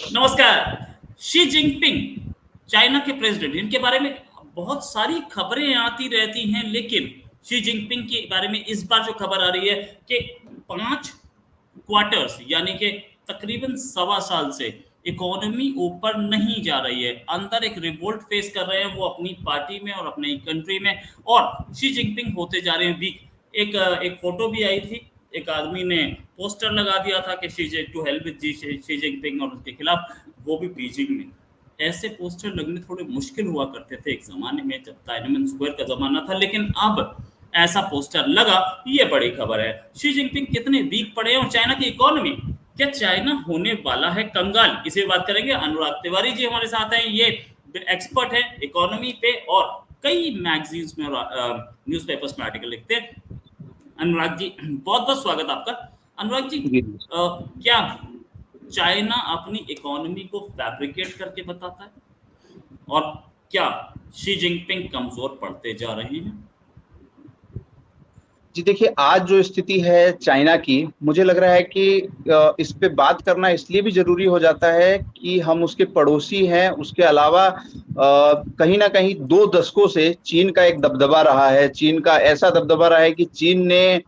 नमस्कार। Xi Jinping China के president, इनके बारे में बहुत सारी खबरें आती रहती हैं, लेकिन शी जिनपिंग के बारे में इस बार जो खबर आ रही है कि 5 क्वार्टर्स यानी कि तकरीबन सवा साल से इकोनॉमी ऊपर नहीं जा रही है। अंदर एक रिवोल्ट फेस कर रहे हैं वो अपनी पार्टी में और अपनी कंट्री में, और शी जिनपिंग होते जा रहे हैं वीक। एक फोटो भी आई थी, एक आदमी ने पोस्टर लगा दिया था कि to help with Xi Jinping और उसके खिलाफ, वो भी बीजिंग में। ऐसे पोस्टर लगने थोड़े मुश्किल हुआ करते थे एक ज़माने में जब टाइनमेन स्क्वायर का ज़माना था, लेकिन अब ऐसा पोस्टर लगा, ये बड़ी खबर है। शी जिनपिंग कितने वीक पड़े हैं और चाइना की इकोनॉमी, क्या चाइना होने वाला है कंगाल? इसे बात करेंगे। अनुराग तिवारी जी हमारे साथ हैं, ये एक्सपर्ट है इकोनॉमी पे और कई मैगजीन्स में और न्यूज़पेपर्स में आर्टिकल लिखते हैं। अनुराग जी, बहुत बहुत स्वागत आपका। अनुराग जी, क्या चाइना अपनी इकोनॉमी को फैब्रिकेट करके बताता है, और क्या शी जिनपिंग कमजोर पड़ते जा रहे हैं? जी देखिए, आज जो स्थिति है चाइना की, मुझे लग रहा है कि इस पे बात करना इसलिए भी जरूरी हो जाता है कि हम उसके पड़ोसी हैं। उसके अलावा कहीं ना कहीं 2 दशकों से चीन का एक दबदबा रहा है। चीन का ऐसा दबदबा रहा है कि चीन ने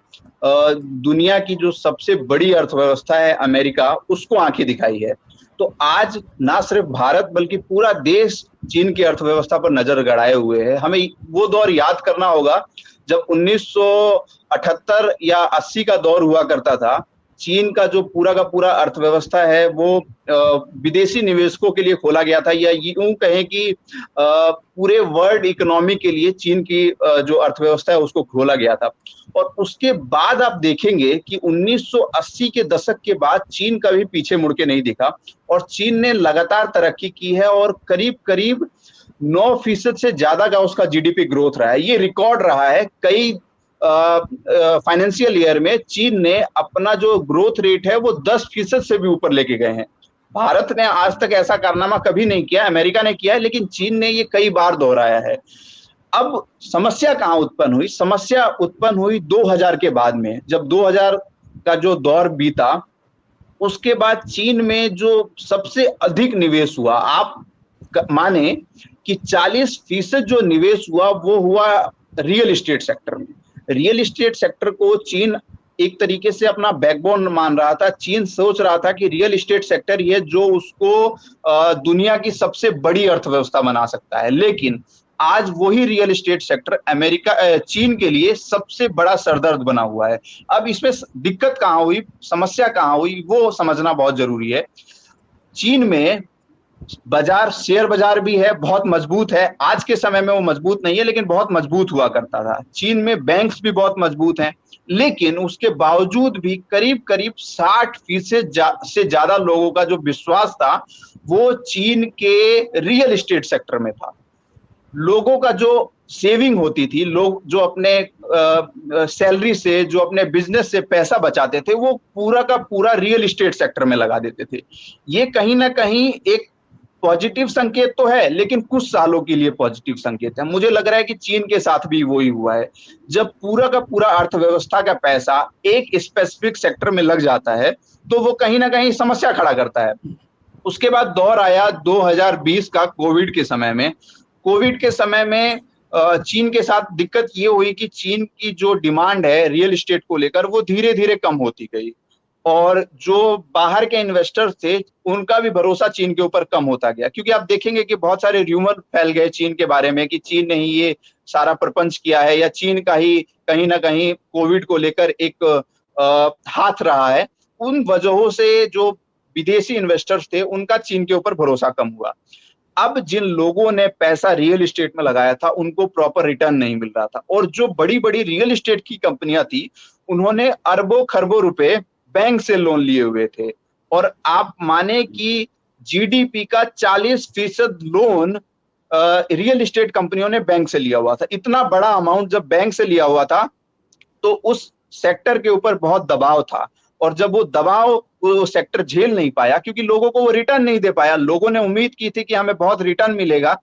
दुनिया की जो सबसे बड़ी अर्थव्यवस्था है अमेरिका, उसको आंखें दिखाई है। तो आज ना सिर्फ भारत बल्कि पूरा देश चीन की अर्थव्यवस्था पर नजर गड़ाए हुए है। हमें वो दौर याद करना होगा जब 1978 या 80 का दौर हुआ करता था। चीन का जो पूरा का पूरा अर्थव्यवस्था है वो विदेशी निवेशकों के लिए खोला गया था, या यूं कहें कि पूरे वर्ल्ड इकोनॉमी के लिए चीन की जो अर्थव्यवस्था है उसको खोला गया था। और उसके बाद आप देखेंगे कि 1980 के दशक के बाद चीन कभी पीछे मुड़ के नहीं दिखा, और चीन ने लगातार तरक्की की है और करीब करीब 9% से ज्यादा का उसका जीडीपी ग्रोथ रहा है। ये रिकॉर्ड रहा है। कई फाइनेंशियल ईयर में चीन ने अपना जो ग्रोथ रेट है वो 10% से भी ऊपर लेके गए हैं। भारत ने आज तक ऐसा कारनामा कभी नहीं किया, अमेरिका ने किया है, लेकिन चीन ने ये कई बार दोहराया है। अब समस्या कहाँ उत्पन्न हुई? समस्या उत्पन्न हुई 2000 के बाद में, जब 2000 का जो दौर बीता, उसके बाद चीन में जो सबसे अधिक निवेश हुआ, आप माने कि 40% जो निवेश हुआ वो हुआ रियल एस्टेट सेक्टर में। रियल एस्टेट सेक्टर को चीन एक तरीके से अपना बैकबोन मान रहा था। चीन सोच रहा था कि रियल एस्टेट सेक्टर ये जो उसको दुनिया की सबसे बड़ी अर्थव्यवस्था बना सकता है, लेकिन आज वही रियल एस्टेट सेक्टर चीन के लिए सबसे बड़ा सरदर्द बना हुआ है। अब इसमें दिक्कत कहाँ हुई, समस्या कहाँ हुई, वो समझना बहुत जरूरी है। चीन में शेयर बाजार भी है, बहुत मजबूत है। आज के समय में वो मजबूत नहीं है, लेकिन बहुत मजबूत हुआ करता था। चीन में बैंक्स भी बहुत मजबूत हैं, लेकिन उसके बावजूद भी करीब करीब 60% से ज्यादा लोगों का जो विश्वास था वो चीन के रियल एस्टेट सेक्टर में था। लोगों का जो सेविंग होती थी, लोग जो अपने सैलरी से, जो अपने बिजनेस से पैसा बचाते थे, वो पूरा का पूरा रियल एस्टेट सेक्टर में लगा देते थे। ये कहीं ना कहीं एक पॉजिटिव संकेत तो है, लेकिन कुछ सालों के लिए पॉजिटिव संकेत है। मुझे लग रहा है कि चीन के साथ भी वही हुआ है। जब पूरा का पूरा अर्थव्यवस्था का पैसा एक स्पेसिफिक सेक्टर में लग जाता है तो वो कहीं ना कहीं समस्या खड़ा करता है। उसके बाद दौर आया 2020 का, कोविड के समय में। कोविड के समय में चीन के साथ दिक्कत ये हुई कि चीन की जो डिमांड है रियल एस्टेट को लेकर वो धीरे धीरे कम होती गई, और जो बाहर के इन्वेस्टर्स थे उनका भी भरोसा चीन के ऊपर कम होता गया। क्योंकि आप देखेंगे कि बहुत सारे र्यूमर फैल गए चीन के बारे में कि चीन ने ही ये सारा प्रपंच किया है, या चीन का ही कहीं ना कहीं कोविड को लेकर एक हाथ रहा है। उन वजहों से जो विदेशी इन्वेस्टर्स थे उनका चीन के ऊपर भरोसा कम हुआ। अब जिन लोगों ने पैसा रियल एस्टेट में लगाया था उनको प्रॉपर रिटर्न नहीं मिल रहा था, और जो बड़ी बड़ी रियल एस्टेट की कंपनियां थी उन्होंने अरबों खरबों रुपए बैंक से लोन लिए हुए थे। और आप माने कि जीडीपी का 40% लोन रियल एस्टेट कंपनियों ने बैंक से लिया हुआ था। इतना बड़ा अमाउंट जब बैंक से लिया हुआ था तो उस सेक्टर के ऊपर बहुत दबाव था, और जब वो दबाव वो सेक्टर झेल नहीं पाया, क्योंकि लोगों को वो रिटर्न नहीं दे पाया। लोगों ने उम्मीद की थी कि हमें बहुत रिटर्न मिलेगा,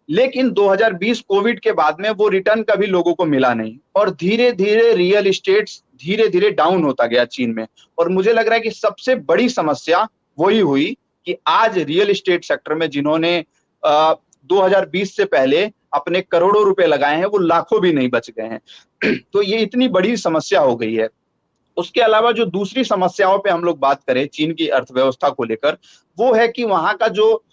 लेकिन 2020 कोविड के बाद में वो रिटर्न कभी लोगों को मिला नहीं, और धीरे धीरे रियल एस्टेट धीरे धीरे डाउन होता गया चीन में। और मुझे लग रहा है कि सबसे बड़ी समस्या वही हुई कि आज रियल एस्टेट सेक्टर में जिन्होंने 2020 से पहले अपने करोड़ों रुपए लगाए हैं वो लाखों भी नहीं बच गए हैं। तो ये इतनी बड़ी समस्या हो गई है। उसके अलावा जो दूसरी समस्याओं पे हम लोग बात करें चीन की अर्थव्यवस्था को लेकर, वो है कि वहां का जो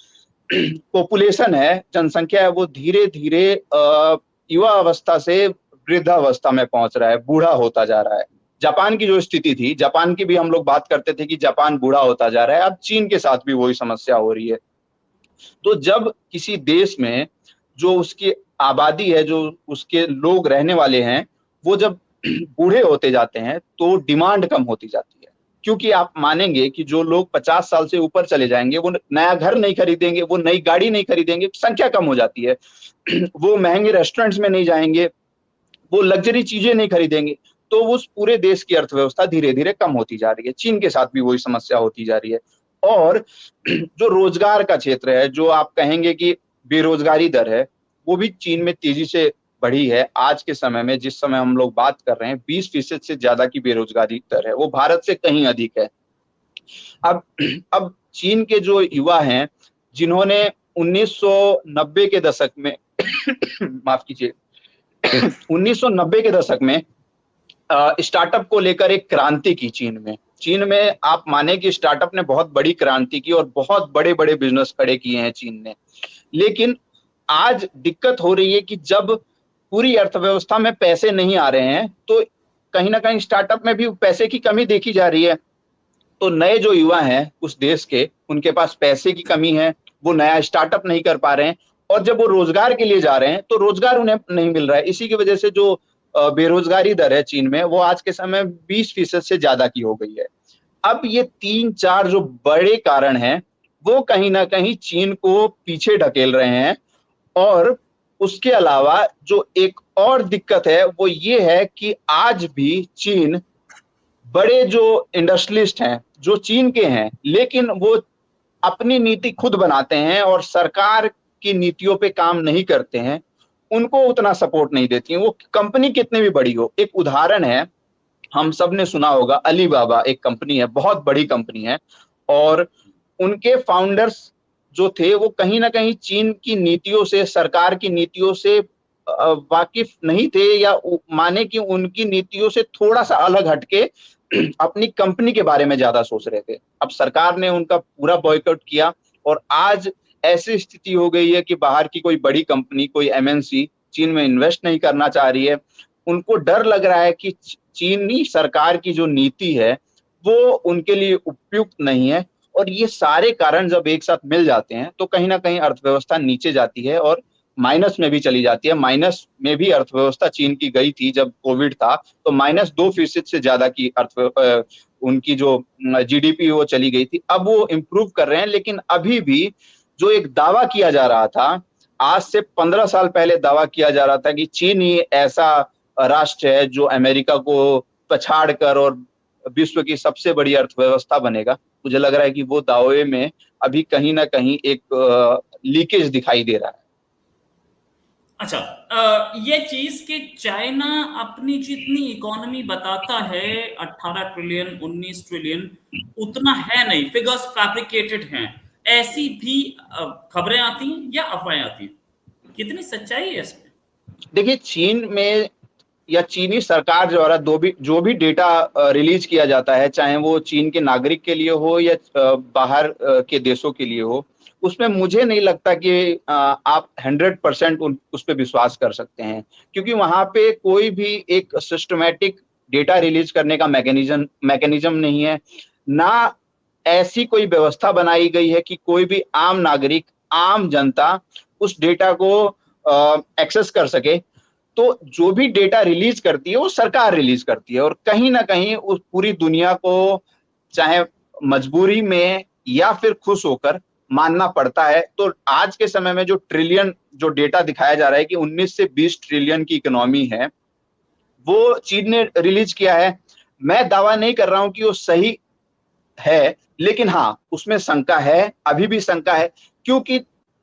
पॉपुलेशन है, जनसंख्या है, वो धीरे धीरे युवा अवस्था से वृद्धावस्था में पहुंच रहा है, बूढ़ा होता जा रहा है। जापान की जो स्थिति थी, जापान की भी हम लोग बात करते थे कि जापान बूढ़ा होता जा रहा है, अब चीन के साथ भी वही समस्या हो रही है। तो जब किसी देश में जो उसकी आबादी है, जो उसके लोग रहने वाले हैं, वो जब बूढ़े होते जाते हैं तो डिमांड कम होती जाती है, क्योंकि आप मानेंगे कि जो लोग 50 साल से ऊपर चले जाएंगे वो नया घर नहीं खरीदेंगे, वो नई गाड़ी नहीं खरीदेंगे, संख्या कम हो जाती है। वो महंगे रेस्टोरेंट्स में नहीं जाएंगे, वो लग्जरी चीजें नहीं खरीदेंगे, तो उस पूरे देश की अर्थव्यवस्था धीरे धीरे कम होती जा रही है। चीन के साथ भी वही समस्या होती जा रही है। और जो रोजगार का क्षेत्र है, जो आप कहेंगे कि बेरोजगारी दर है, वो भी चीन में तेजी से बढ़ी है। आज के समय में जिस समय हम लोग बात कर रहे हैं 20% से ज्यादा की बेरोजगारी दर है, वो भारत से कहीं अधिक है। अब चीन के जो युवा हैं, जिन्होंने 1990 के दशक में माफ कीजिए 1990 के दशक में स्टार्टअप को लेकर एक क्रांति की चीन में आप माने कि स्टार्टअप ने बहुत बड़ी क्रांति की और बहुत बड़े बड़े बिजनेस खड़े किए हैं चीन ने। लेकिन आज दिक्कत हो रही है कि जब पूरी अर्थव्यवस्था में पैसे नहीं आ रहे हैं तो कहीं ना कहीं स्टार्टअप में भी पैसे की कमी देखी जा रही है। तो नए जो युवा हैं उस देश के, उनके पास पैसे की कमी है, वो नया स्टार्टअप नहीं कर पा रहे हैं, और जब वो रोजगार के लिए जा रहे हैं तो रोजगार उन्हें नहीं मिल रहा है। इसी की वजह से जो बेरोजगारी दर है चीन में, वो आज के समय 20% से ज्यादा की हो गई है। अब ये 3-4 जो बड़े कारण हैं, वो कहीं ना कहीं चीन को पीछे ढकेल रहे हैं। और उसके अलावा जो एक और दिक्कत है वो ये है कि आज भी चीन, बड़े जो इंडस्ट्रियलिस्ट हैं जो चीन के हैं, लेकिन वो अपनी नीति खुद बनाते हैं और सरकार की नीतियों पे काम नहीं करते हैं, उनको उतना सपोर्ट नहीं देती हैं, वो कंपनी कितनी भी बड़ी हो। एक उदाहरण है, हम सब ने सुना होगा, अलीबाबा एक कंपनी है, बहुत बड़ी कंपनी है, और उनके फाउंडर्स जो थे वो कहीं ना कहीं चीन की नीतियों से, सरकार की नीतियों से वाकिफ नहीं थे, या माने कि उनकी नीतियों से थोड़ा सा अलग हटके अपनी कंपनी के बारे में ज्यादा सोच रहे थे। अब सरकार ने उनका पूरा बॉयकॉट किया और आज ऐसी स्थिति हो गई है कि बाहर की कोई बड़ी कंपनी, कोई एमएनसी चीन में इन्वेस्ट नहीं करना चाह रही है। उनको डर लग रहा है कि चीनी सरकार की जो नीति है वो उनके लिए उपयुक्त नहीं है। और ये सारे कारण जब एक साथ मिल जाते हैं तो कहीं ना कहीं अर्थव्यवस्था नीचे जाती है और माइनस में भी चली जाती है। माइनस में भी अर्थव्यवस्था चीन की गई थी जब कोविड था, तो -2% से ज्यादा की उनकी जो जीडीपी वो चली गई थी। अब वो इम्प्रूव कर रहे हैं, लेकिन अभी भी जो एक दावा किया जा रहा था, आज से 15 साल पहले दावा किया जा रहा था कि चीन ही ऐसा राष्ट्र है जो अमेरिका को पछाड़ कर और विश्व की सबसे बड़ी अर्थव्यवस्था बनेगा। मुझे लग रहा है कि वो दावे में अभी कहीं ना कहीं एक लीकेज दिखाई दे रहा है। अच्छा, ये चीज कि चाइना अपनी जितनी इकोनॉमी बताता है 18 ट्रिलियन 19 ट्रिलियन, उतना है नहीं, फिगर्स फैब्रिकेटेड हैं, ऐसी भी खबरें आती हैं या अफवाहें आती हैं? कितनी सच्चाई है इसमें? देखिए, चीन में या चीनी सरकार द्वारा जो भी डेटा रिलीज किया जाता है, चाहे वो चीन के नागरिक के लिए हो या बाहर के देशों के लिए हो, उसमें मुझे नहीं लगता कि आप 100% उस पर विश्वास कर सकते हैं, क्योंकि वहां पे कोई भी एक सिस्टमैटिक डेटा रिलीज करने का मैकेनिज्म नहीं है, ना ऐसी कोई व्यवस्था बनाई गई है कि कोई भी आम नागरिक, आम जनता उस डेटा को एक्सेस कर सके। तो जो भी डेटा रिलीज करती है वो सरकार रिलीज करती है, और कहीं ना कहीं उस पूरी दुनिया को चाहे मजबूरी में या फिर खुश होकर मानना पड़ता है। तो आज के समय में जो डेटा दिखाया जा रहा है कि 19 से 20 ट्रिलियन की इकोनॉमी है, वो चीन ने रिलीज किया है। मैं दावा नहीं कर रहा हूं कि वो सही है, लेकिन हाँ, उसमें शंका है, अभी भी शंका है, क्योंकि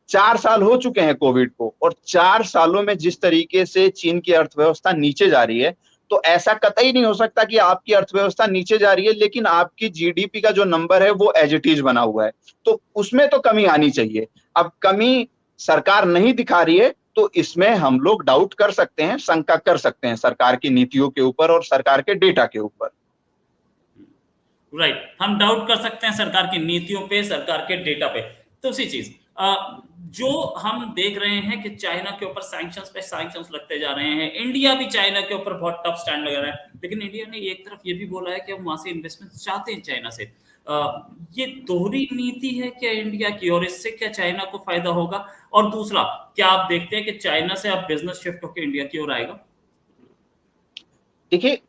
4 साल हो चुके हैं कोविड को, और 4 सालों में जिस तरीके से चीन की अर्थव्यवस्था नीचे जा रही है, तो ऐसा कतई नहीं हो सकता कि आपकी अर्थव्यवस्था नीचे जा रही है लेकिन आपकी जीडीपी का जो नंबर है वो एज इट इज बना हुआ है, तो उसमें तो कमी आनी चाहिए। अब कमी सरकार नहीं दिखा रही है, तो इसमें हम लोग डाउट कर सकते हैं, शंका कर सकते हैं सरकार की नीतियों के ऊपर और सरकार के डेटा के ऊपर। राइट, हम डाउट कर सकते हैं सरकार की नीतियों पे, सरकार के डेटा पे। तो उसी चीज जो हम देख रहे हैं कि चाइना के ऊपर सैंक्शंस पे सैंक्शंस लगते जा रहे हैं, इंडिया भी चाइना के ऊपर बहुत टफ स्टैंड लगा रहा है, लेकिन इंडिया ने एक तरफ ये भी बोला है कि हम वहां से इन्वेस्टमेंट चाहते हैं चाइना से। ये दोहरी नीति है क्या इंडिया की, और इससे क्या चाइना को फायदा होगा? और दूसरा, क्या आप देखते हैं कि चाइना से अब बिजनेस शिफ्ट होकर इंडिया की ओर आएगा? देखिए,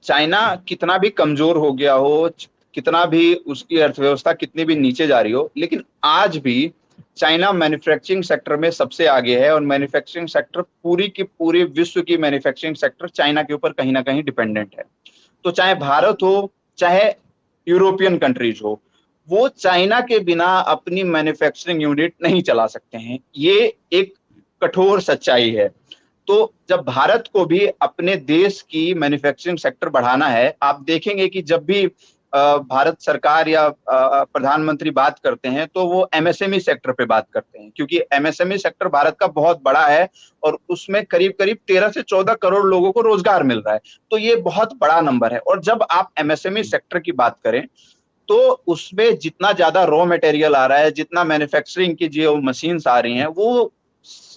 चाइना कितना भी कमजोर हो गया हो, कितना भी उसकी अर्थव्यवस्था कितनी भी नीचे जा रही हो, लेकिन आज भी चाइना मैन्युफैक्चरिंग सेक्टर में सबसे आगे है और मैन्युफैक्चरिंग सेक्टर पूरी की पूरी विश्व की मैन्युफैक्चरिंग सेक्टर चाइना के ऊपर कहीं ना कहीं डिपेंडेंट है। तो चाहे भारत हो, चाहे यूरोपियन कंट्रीज हो, वो चाइना के बिना अपनी मैन्युफैक्चरिंग यूनिट नहीं चला सकते हैं, ये एक कठोर सच्चाई है। तो जब भारत को भी अपने देश की मैन्युफैक्चरिंग सेक्टर बढ़ाना है, आप देखेंगे कि जब भी भारत सरकार या प्रधानमंत्री बात करते हैं तो वो एमएसएमई सेक्टर पे बात करते हैं, क्योंकि एमएसएमई सेक्टर भारत का बहुत बड़ा है और उसमें करीब करीब 13 से 14 करोड़ लोगों को रोजगार मिल रहा है, तो ये बहुत बड़ा नंबर है। और जब आप एमएसएमई सेक्टर की बात करें तो उसमें जितना ज्यादा रॉ मटेरियल आ रहा है, जितना मैन्युफैक्चरिंग की जो मशीन्स आ रही हैं, वो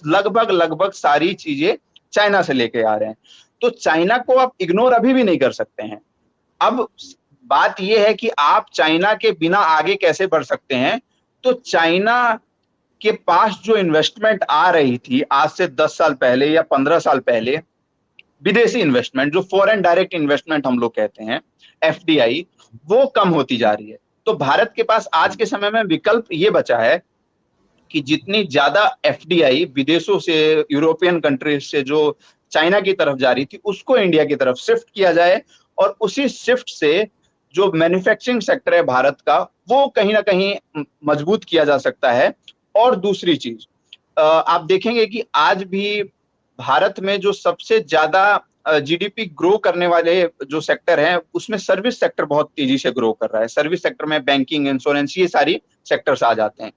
लगभग लगभग सारी चीजें चाइना से लेके आ रहे हैं। तो चाइना को आप इग्नोर अभी भी नहीं कर सकते हैं। अब बात यह है कि आप चाइना के बिना आगे कैसे बढ़ सकते हैं। तो चाइना के पास जो इन्वेस्टमेंट आ रही थी आज से 10 साल पहले या 15 साल पहले, विदेशी इन्वेस्टमेंट, जो फॉरेन डायरेक्ट इन्वेस्टमेंट हम लोग कहते हैं, एफडीआई, वो कम होती जा रही है। तो भारत के पास आज के समय में विकल्प ये बचा है कि जितनी ज्यादा एफडीआई विदेशों से, यूरोपियन कंट्रीज से जो चाइना की तरफ जा रही थी, उसको इंडिया की तरफ शिफ्ट किया जाए और उसी शिफ्ट से जो मैन्युफैक्चरिंग सेक्टर है भारत का, वो कहीं ना कहीं मजबूत किया जा सकता है। और दूसरी चीज, आप देखेंगे कि आज भी भारत में जो सबसे ज्यादा जीडीपी ग्रो करने वाले जो सेक्टर हैं, उसमें सर्विस सेक्टर बहुत तेजी से ग्रो कर रहा है। सर्विस सेक्टर में बैंकिंग, इंश्योरेंस, ये सारी सेक्टर्स आ जाते हैं।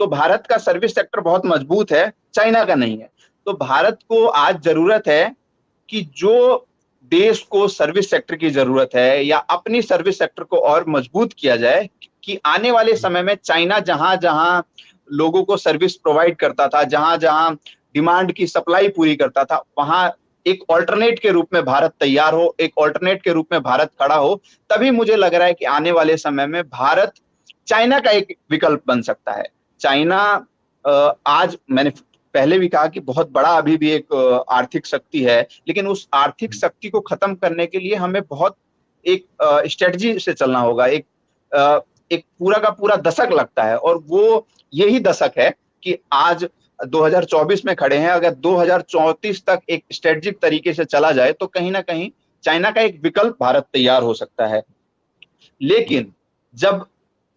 तो भारत का सर्विस सेक्टर बहुत मजबूत है, चाइना का नहीं है। तो भारत को आज जरूरत है कि जो देश को सर्विस सेक्टर की जरूरत है या अपनी सर्विस सेक्टर को और मजबूत किया जाए, कि आने वाले समय में चाइना जहां जहां लोगों को सर्विस प्रोवाइड करता था, जहां जहां डिमांड की सप्लाई पूरी करता था, वहां एक ऑल्टरनेट के रूप में भारत तैयार हो, एक ऑल्टरनेट के रूप में भारत खड़ा हो। तभी मुझे लग रहा है कि आने वाले समय में भारत चाइना का एक विकल्प बन सकता है। चाइना आज, मैंने पहले भी कहा कि बहुत बड़ा अभी भी एक आर्थिक शक्ति है, लेकिन उस आर्थिक शक्ति को खत्म करने के लिए हमें बहुत एक स्ट्रेटजी से चलना होगा। एक पूरा का पूरा दशक लगता है, और वो यही दशक है कि आज 2024 में खड़े हैं। अगर 2034 तक एक स्ट्रेटजिक तरीके से चला जाए तो कहीं ना कहीं चाइना का एक विकल्प भारत तैयार हो सकता है। लेकिन जब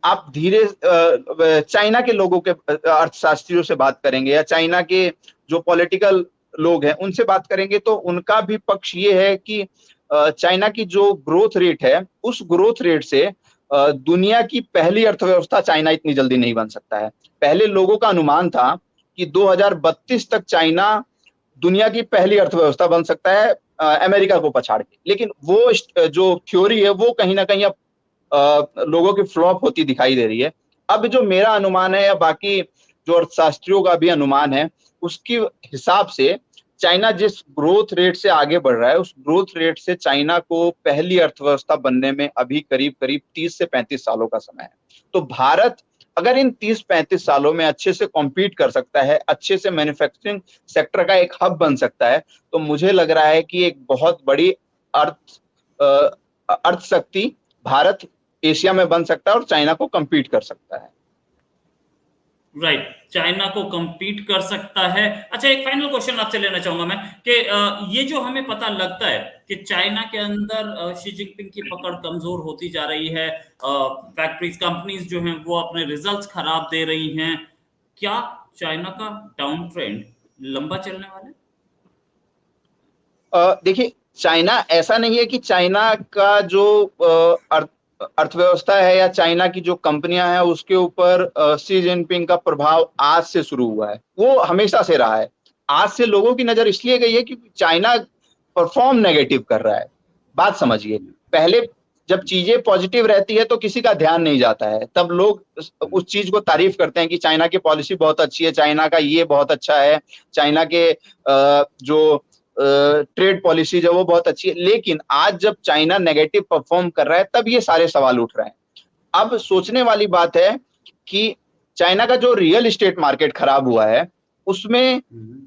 आप धीरे चाइना के लोगों के अर्थशास्त्रियों से बात करेंगे या चाइना के जो पॉलिटिकल लोग हैं उनसे बात करेंगे, तो उनका भी पक्ष ये है कि चाइना की जो ग्रोथ रेट है, उस ग्रोथ रेट से दुनिया की पहली अर्थव्यवस्था चाइना इतनी जल्दी नहीं बन सकता है। पहले लोगों का अनुमान था कि 2032 तक चाइना दुनिया की पहली अर्थव्यवस्था बन सकता है, अमेरिका को पछाड़ के। लेकिन वो जो थ्योरी है वो कहीं ना कहीं अब लोगों की फ्लॉप होती दिखाई दे रही है। अब जो मेरा अनुमान है या बाकी जो अर्थशास्त्रियों का भी अनुमान है, उसके हिसाब से चाइना जिस ग्रोथ रेट से आगे बढ़ रहा है, उस ग्रोथ रेट से चाइना को पहली अर्थव्यवस्था बनने में अभी करीब करीब 30 से 35 सालों का समय है। तो भारत अगर इन 30-35 सालों में अच्छे से कॉम्पीट कर सकता है, अच्छे से मैन्युफैक्चरिंग सेक्टर का एक हब बन सकता है, तो मुझे लग रहा है कि एक बहुत बड़ी अर्थ शक्ति भारत एशिया में बन सकता है और चाइना को कम्पीट कर सकता है। राइट, चाइना को compete कर सकता है। अच्छा, एक फाइनल क्वेश्चन आपसे लेना चाहूंगा मैं कि ये जो हमें पता लगता है कि चाइना के अंदर शी जिनपिंग की पकड़ कमजोर होती जा रही है, फैक्ट्रीज, कंपनीज जो हैं वो अपने रिजल्ट्स खराब दे रही हैं, क्या चाइना का डाउन ट्रेंड लंबा चलने वाला है? देखिए, चाइना ऐसा नहीं है कि चाइना का जो अर्थव्यवस्था है या चाइना की जो कंपनियां हैं उसके ऊपर शी जिनपिंग का प्रभाव आज से शुरू हुआ है, वो हमेशा से रहा है। आज से लोगों की नजर इसलिए गई है क्योंकि चाइना परफॉर्म नेगेटिव कर रहा है। बात समझिए, पहले जब चीजें पॉजिटिव रहती है तो किसी का ध्यान नहीं जाता है, तब लोग उस चीज को तारीफ करते हैं कि चाइना की पॉलिसी बहुत अच्छी है, चाइना का ये बहुत अच्छा है, चाइना के जो ट्रेड पॉलिसी है वो बहुत अच्छी है। लेकिन आज जब चाइना नेगेटिव परफॉर्म कर रहा है तब ये सारे सवाल उठ रहे हैं। अब सोचने वाली बात है कि चाइना का जो रियल एस्टेट मार्केट खराब हुआ है उसमें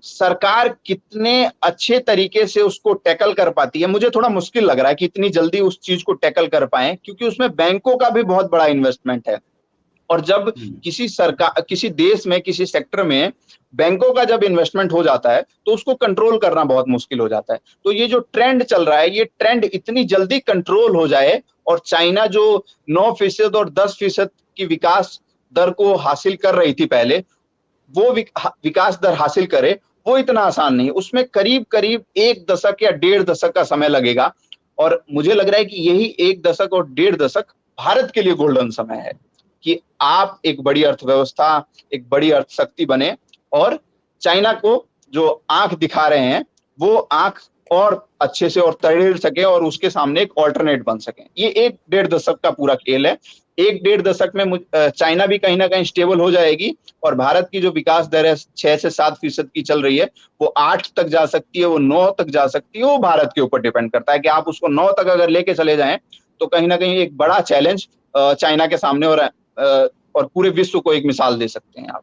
सरकार कितने अच्छे तरीके से उसको टैकल कर पाती है, मुझे थोड़ा मुश्किल लग रहा है कि इतनी जल्दी उस चीज को टैकल कर पाए, क्योंकि उसमें बैंकों का भी बहुत बड़ा इन्वेस्टमेंट है। और जब किसी देश में किसी सेक्टर में बैंकों का जब इन्वेस्टमेंट हो जाता है तो उसको कंट्रोल करना बहुत मुश्किल हो जाता है। तो ये जो ट्रेंड चल रहा है, ये ट्रेंड इतनी जल्दी कंट्रोल हो जाए और चाइना जो 9% और 10% की विकास दर को हासिल कर रही थी पहले, वो विकास दर हासिल करे, वो इतना आसान नहीं है। उसमें करीब करीब 1 दशक या 1.5 दशक का समय लगेगा। और मुझे लग रहा है कि यही 1 दशक और 1.5 दशक भारत के लिए गोल्डन समय है कि आप एक बड़ी अर्थव्यवस्था, एक बड़ी अर्थशक्ति बने और चाइना को जो आंख दिखा रहे हैं वो आंख और अच्छे से और तड़ेड़ सके और उसके सामने एक ऑल्टरनेट बन सके। ये 1-1.5 दशक का पूरा खेल है। 1-1.5 दशक में चाइना भी कहीं ना कहीं स्टेबल हो जाएगी और भारत की जो विकास दर है 6 से 7% की चल रही है, वो 8 तक जा सकती है, वो 9 तक जा सकती है। वो भारत के ऊपर डिपेंड करता है कि आप उसको 9 तक अगर लेके चले जाएं तो कहीं ना कहीं एक बड़ा चैलेंज चाइना के सामने और पूरे विश्व को एक मिसाल दे सकते हैं आप।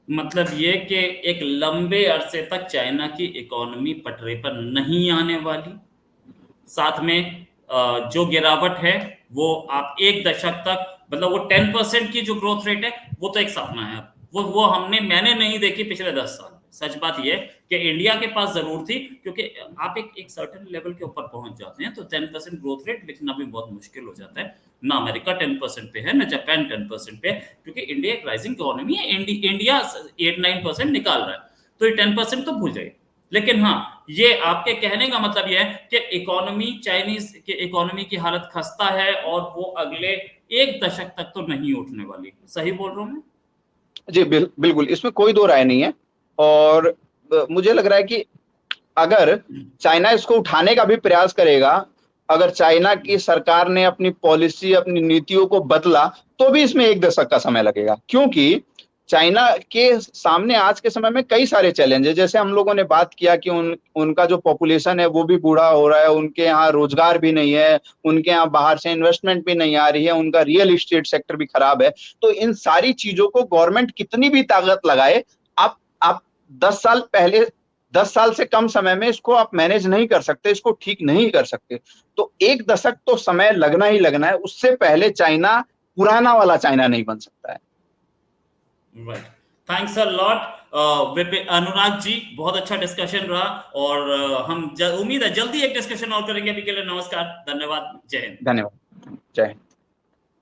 मतलब ये कि एक लंबे अरसे तक चाइना की इकोनॉमी पटरी पर नहीं आने वाली, साथ में जो गिरावट है वो आप 1 दशक तक, मतलब वो 10% की जो ग्रोथ रेट है वो तो एक सपना है। वो मैंने नहीं देखी पिछले 10 साल। सच बात ये कि इंडिया के पास जरूर थी, क्योंकि आप एक सर्टेन लेवल के ऊपर पहुंच जाते हैं तो 10% ग्रोथ रेट लिखना भी बहुत मुश्किल हो जाता है। ना अमेरिका 10% पे है, ना जापान 10% पे है, क्योंकि इंडिया एक राइजिंग इकोनॉमी है। इंडिया 8-9% निकाल रहा है, तो ये 10% तो भूल जाइए। लेकिन हाँ, ये आपके कहने का मतलब ये है कि इकोनॉमी, चाइनीज की इकोनॉमी की हालत खस्ता है और वो अगले 1 दशक तक तो नहीं उठने वाली। सही बोल रहा हूं मैं? जी बिल्कुल, इसमें कोई दो राय नहीं है। और मुझे लग रहा है कि अगर चाइना इसको उठाने का भी प्रयास करेगा, अगर चाइना की सरकार ने अपनी पॉलिसी, अपनी नीतियों को बदला, तो भी इसमें 1 दशक का समय लगेगा। क्योंकि चाइना के सामने आज के समय में कई सारे चैलेंज है। जैसे हम लोगों ने बात किया कि उनका जो पॉपुलेशन है वो भी बूढ़ा हो रहा है, उनके यहाँ रोजगार भी नहीं है, उनके यहाँ बाहर से इन्वेस्टमेंट भी नहीं आ रही है, उनका रियल एस्टेट सेक्टर भी खराब है। तो इन सारी चीजों को गवर्नमेंट कितनी भी ताकत लगाए, आप 10 साल से कम समय में इसको आप मैनेज नहीं कर सकते, इसको ठीक नहीं कर सकते। तो 1 दशक तो समय लगना ही लगना है। उससे पहले चाइना पुराना वाला चाइना नहीं बन सकता है। Right, thanks a lot Anurag ji, बहुत अच्छा डिस्कशन रहा और हम उम्मीद है जल्दी एक डिस्कशन और करेंगे। अभी के लिए नमस्कार, धन्यवाद, जय हिंद। धन्यवाद, जय हिंद।